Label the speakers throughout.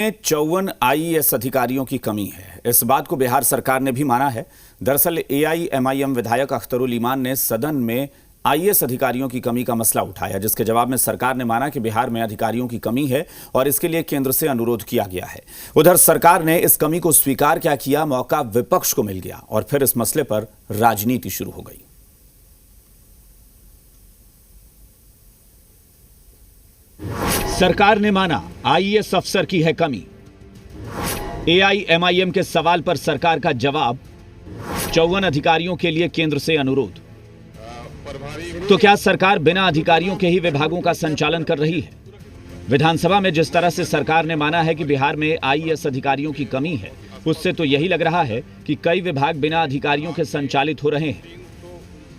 Speaker 1: 54 IAS अधिकारियों की कमी है। इस बात को बिहार सरकार ने भी माना है। दरअसल एआईएमआईएम विधायक अख्तरुल ईमान ने सदन में आईएएस अधिकारियों की कमी का मसला उठाया, जिसके जवाब में सरकार ने माना कि बिहार में अधिकारियों की कमी है और इसके लिए केंद्र से अनुरोध किया गया है। उधर सरकार ने इस कमी को स्वीकार क्या किया, मौका विपक्ष को मिल गया और फिर इस मसले पर राजनीति शुरू हो गई। सरकार ने माना आईएएस अफसर की है कमी। एआईएमआईएम के सवाल पर सरकार का जवाब, 54 अधिकारियों के लिए केंद्र से अनुरोध। तो क्या सरकार बिना अधिकारियों के ही विभागों का संचालन कर रही है? विधानसभा में जिस तरह से सरकार ने माना है कि बिहार में आईएएस अधिकारियों की कमी है, उससे तो यही लग रहा है कि कई विभाग बिना अधिकारियों के संचालित हो रहे हैं,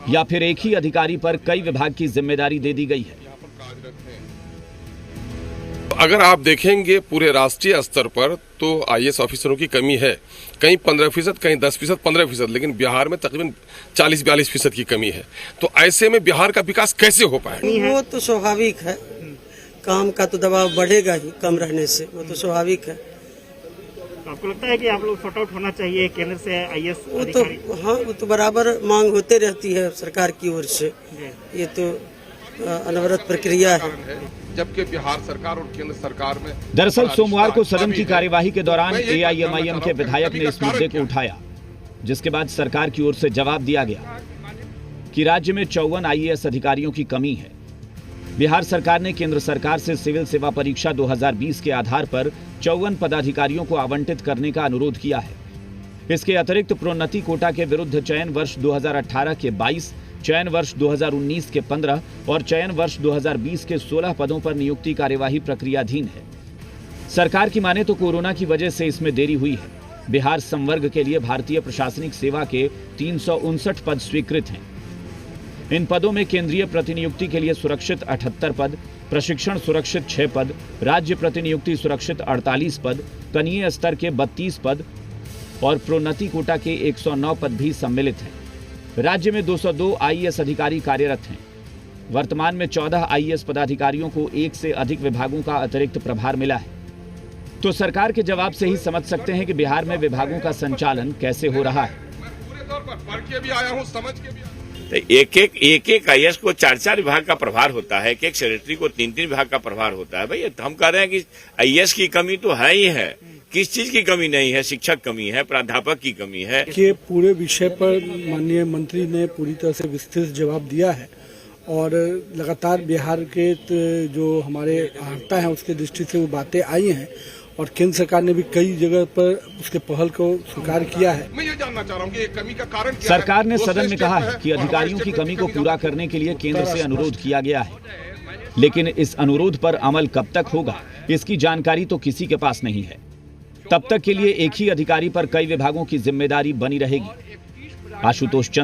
Speaker 1: या फिर एक ही अधिकारी पर कई विभाग की जिम्मेदारी दे दी गई है।
Speaker 2: अगर आप देखेंगे पूरे राष्ट्रीय स्तर पर तो आईएएस ऑफिसरों की कमी है, कहीं 15%, कहीं 10%, 15%, लेकिन बिहार में तकरीबन 40-42% की कमी है। तो ऐसे में बिहार का विकास कैसे हो पाएगा?
Speaker 3: वो तो स्वाभाविक है, काम का तो दबाव बढ़ेगा ही कम रहने से, वो तो स्वाभाविक है।
Speaker 4: आपको लगता है कि आप लोग सॉर्ट आउट होना चाहिए केंद्र से आईएएस अधिकारी?
Speaker 3: हाँ, वो तो बराबर मांग होते रहती है सरकार की ओर से, ये तो अनवरत प्रक्रिया है।
Speaker 2: जबकि बिहार सरकार और केंद्र सरकार में
Speaker 1: दरअसल सोमवार को सदन की कार्यवाही के दौरान एआईएमआईएम के विधायक ने इस मुद्दे को उठाया, जिसके बाद सरकार की ओर से जवाब दिया गया कि राज्य में 54 आईएएस अधिकारियों की कमी है। बिहार सरकार ने केंद्र सरकार से सिविल सेवा परीक्षा 2020 के आधार पर 54 पदाधिकारियों को आवंटित करने का अनुरोध किया है। इसके अतिरिक्त प्रोन्नति कोटा के विरुद्ध चयन वर्ष 2018 के 22, चयन वर्ष 2019 के 15 और चयन वर्ष 2020 के 16 पदों पर नियुक्ति कार्यवाही प्रक्रियाधीन है। सरकार की माने तो कोरोना की वजह से इसमें देरी हुई है। बिहार संवर्ग के लिए भारतीय प्रशासनिक सेवा के 359 पद स्वीकृत हैं। इन पदों में केंद्रीय प्रतिनियुक्ति के लिए सुरक्षित 78 पद, प्रशिक्षण सुरक्षित 6 पद, राज्य प्रतिनियुक्ति सुरक्षित 48 पद, कनीय स्तर के 32 पद और प्रोन्नति कोटा के 109 पद भी सम्मिलित हैं। राज्य में 202 आईएएस अधिकारी कार्यरत हैं। वर्तमान में 14 आईएएस पदाधिकारियों को एक से अधिक विभागों का अतिरिक्त प्रभार मिला है। तो सरकार के जवाब से ही समझ सकते हैं कि बिहार में विभागों का संचालन कैसे हो रहा है।
Speaker 5: एक आईएएस को 4 विभाग का प्रभार होता है, एक सेक्रेटरी को 3 विभाग का प्रभार होता है। भाई हम कह रहे हैं कि आईएएस की कमी तो है ही है। किस चीज की कमी नहीं है? शिक्षक कमी है, प्राध्यापक की कमी है।
Speaker 6: कि पूरे विषय पर माननीय मंत्री ने पूरी तरह से विस्तृत जवाब दिया है और लगातार बिहार के जो हमारे आहर्ता हैं उसके दृष्टि से वो बातें आई हैं और केंद्र सरकार ने भी कई जगह पर उसके पहल को स्वीकार किया है।
Speaker 2: मैं ये जानना चाह रहा हूँ कि कमी का कारण क्या है?
Speaker 1: सरकार ने सदन में कहा है कि अधिकारियों की कमी को पूरा करने के लिए केंद्र से अनुरोध किया गया है, लेकिन इस अनुरोध पर अमल कब तक होगा, इसकी जानकारी तो किसी के पास नहीं है। तब तक के लिए एक ही अधिकारी पर कई विभागों की जिम्मेदारी बनी रहेगी। आशुतोष चंद्र।